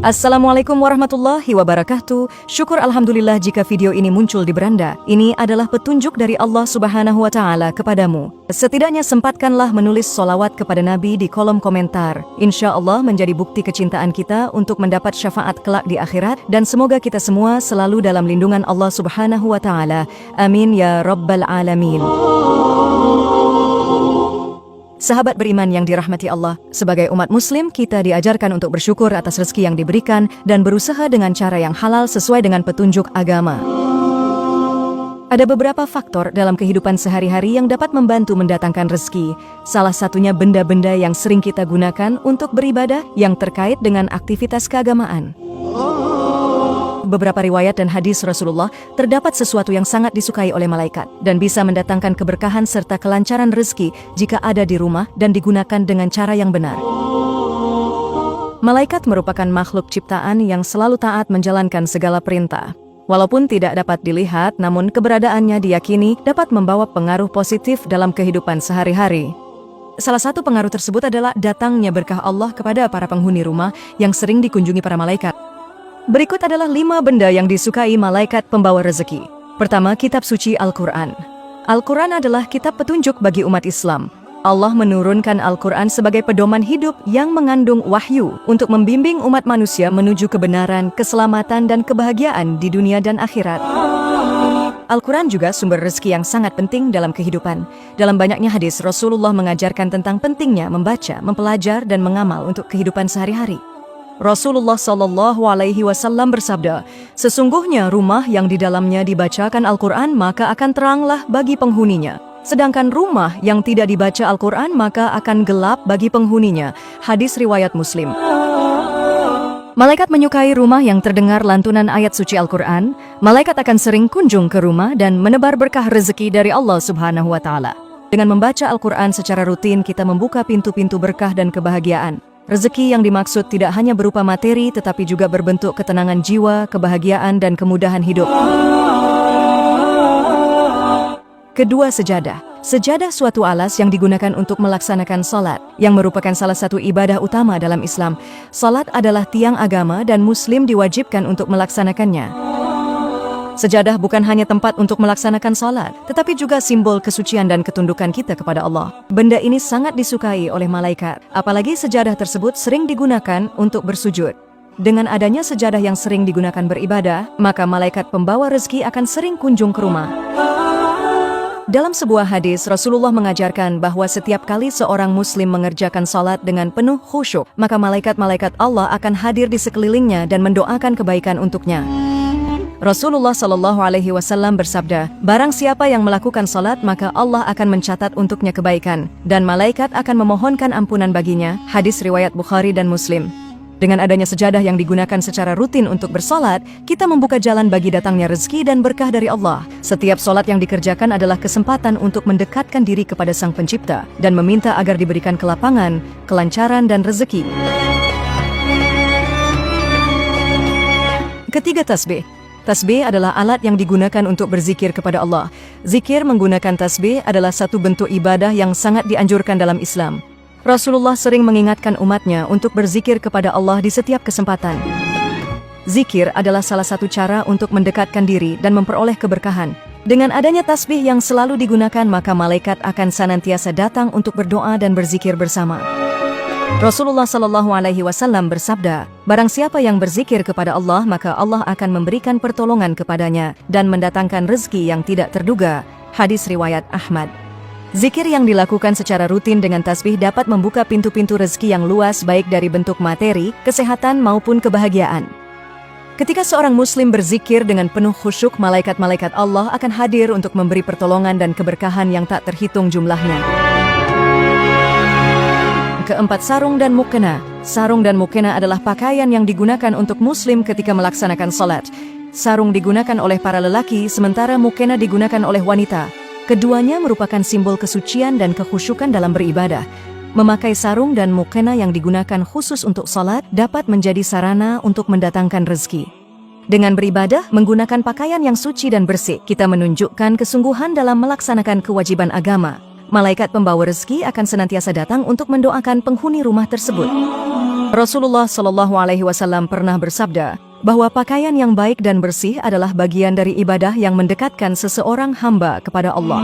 Assalamualaikum warahmatullahi wabarakatuh. Syukur alhamdulillah jika video ini muncul di beranda. Ini adalah petunjuk dari Allah Subhanahu wa Ta'ala kepadamu. Setidaknya sempatkanlah menulis solawat kepada Nabi di kolom komentar. Insya Allah menjadi bukti kecintaan kita untuk mendapat syafaat kelak di akhirat, dan semoga kita semua selalu dalam lindungan Allah Subhanahu wa Ta'ala. Amin ya Rabbal Alamin. Sahabat beriman yang dirahmati Allah, sebagai umat muslim kita diajarkan untuk bersyukur atas rezeki yang diberikan dan berusaha dengan cara yang halal sesuai dengan petunjuk agama. Ada beberapa faktor dalam kehidupan sehari-hari yang dapat membantu mendatangkan rezeki. Salah satunya benda-benda yang sering kita gunakan untuk beribadah yang terkait dengan aktivitas keagamaan. Beberapa riwayat dan hadis Rasulullah terdapat sesuatu yang sangat disukai oleh malaikat dan bisa mendatangkan keberkahan serta kelancaran rezeki jika ada di rumah dan digunakan dengan cara yang benar. Malaikat merupakan makhluk ciptaan yang selalu taat menjalankan segala perintah. Walaupun tidak dapat dilihat, namun keberadaannya diyakini dapat membawa pengaruh positif dalam kehidupan sehari-hari. Salah satu pengaruh tersebut adalah datangnya berkah Allah kepada para penghuni rumah yang sering dikunjungi para malaikat. Berikut adalah 5 benda yang disukai malaikat pembawa rezeki. Pertama, kitab suci Al-Quran. Al-Quran adalah kitab petunjuk bagi umat Islam. Allah menurunkan Al-Quran sebagai pedoman hidup yang mengandung wahyu untuk membimbing umat manusia menuju kebenaran, keselamatan, dan kebahagiaan di dunia dan akhirat. Al-Quran juga sumber rezeki yang sangat penting dalam kehidupan. Dalam banyaknya hadis, Rasulullah mengajarkan tentang pentingnya membaca, mempelajar, dan mengamal untuk kehidupan sehari-hari. Rasulullah SAW bersabda, sesungguhnya rumah yang di dalamnya dibacakan Al-Quran maka akan teranglah bagi penghuninya. Sedangkan rumah yang tidak dibaca Al-Quran maka akan gelap bagi penghuninya. Hadis riwayat Muslim. Malaikat menyukai rumah yang terdengar lantunan ayat suci Al-Quran. Malaikat akan sering kunjung ke rumah dan menebar berkah rezeki dari Allah Subhanahu wa Ta'ala. Dengan membaca Al-Quran secara rutin, kita membuka pintu-pintu berkah dan kebahagiaan. Rezeki yang dimaksud tidak hanya berupa materi, tetapi juga berbentuk ketenangan jiwa, kebahagiaan, dan kemudahan hidup. Kedua, sejadah. Sejadah suatu alas yang digunakan untuk melaksanakan salat, yang merupakan salah satu ibadah utama dalam Islam. Salat adalah tiang agama dan Muslim diwajibkan untuk melaksanakannya. Sejadah bukan hanya tempat untuk melaksanakan salat, tetapi juga simbol kesucian dan ketundukan kita kepada Allah. Benda ini sangat disukai oleh malaikat, apalagi sejadah tersebut sering digunakan untuk bersujud. Dengan adanya sejadah yang sering digunakan beribadah, maka malaikat pembawa rezeki akan sering kunjung ke rumah. Dalam sebuah hadis, Rasulullah mengajarkan bahwa setiap kali seorang muslim mengerjakan salat dengan penuh khusyuk, maka malaikat-malaikat Allah akan hadir di sekelilingnya dan mendoakan kebaikan untuknya. Rasulullah SAW bersabda, barang siapa yang melakukan salat maka Allah akan mencatat untuknya kebaikan, dan malaikat akan memohonkan ampunan baginya. Hadis riwayat Bukhari dan Muslim. Dengan adanya sejadah yang digunakan secara rutin untuk bersalat, kita membuka jalan bagi datangnya rezeki dan berkah dari Allah. Setiap salat yang dikerjakan adalah kesempatan untuk mendekatkan diri kepada Sang Pencipta dan meminta agar diberikan kelapangan, kelancaran, dan rezeki. Ketiga, tasbih. Tasbih adalah alat yang digunakan untuk berzikir kepada Allah. Zikir menggunakan tasbih adalah satu bentuk ibadah yang sangat dianjurkan dalam Islam. Rasulullah sering mengingatkan umatnya untuk berzikir kepada Allah di setiap kesempatan. Zikir adalah salah satu cara untuk mendekatkan diri dan memperoleh keberkahan. Dengan adanya tasbih yang selalu digunakan, maka malaikat akan senantiasa datang untuk berdoa dan berzikir bersama. Rasulullah SAW bersabda, barang siapa yang berzikir kepada Allah, maka Allah akan memberikan pertolongan kepadanya dan mendatangkan rezeki yang tidak terduga. Hadis riwayat Ahmad. Zikir yang dilakukan secara rutin dengan tasbih dapat membuka pintu-pintu rezeki yang luas, baik dari bentuk materi, kesehatan, maupun kebahagiaan. Ketika seorang muslim berzikir dengan penuh khusyuk, malaikat-malaikat Allah akan hadir untuk memberi pertolongan dan keberkahan yang tak terhitung jumlahnya. Keempat, sarung dan mukena. Sarung dan mukena adalah pakaian yang digunakan untuk muslim ketika melaksanakan salat. Sarung digunakan oleh para lelaki, sementara mukena digunakan oleh wanita. Keduanya merupakan simbol kesucian dan kekhusyukan dalam beribadah. Memakai sarung dan mukena yang digunakan khusus untuk salat dapat menjadi sarana untuk mendatangkan rezeki. Dengan beribadah, menggunakan pakaian yang suci dan bersih, kita menunjukkan kesungguhan dalam melaksanakan kewajiban agama. Malaikat pembawa rezeki akan senantiasa datang untuk mendoakan penghuni rumah tersebut. Rasulullah Shallallahu Alaihi Wasallam pernah bersabda bahwa pakaian yang baik dan bersih adalah bagian dari ibadah yang mendekatkan seseorang hamba kepada Allah.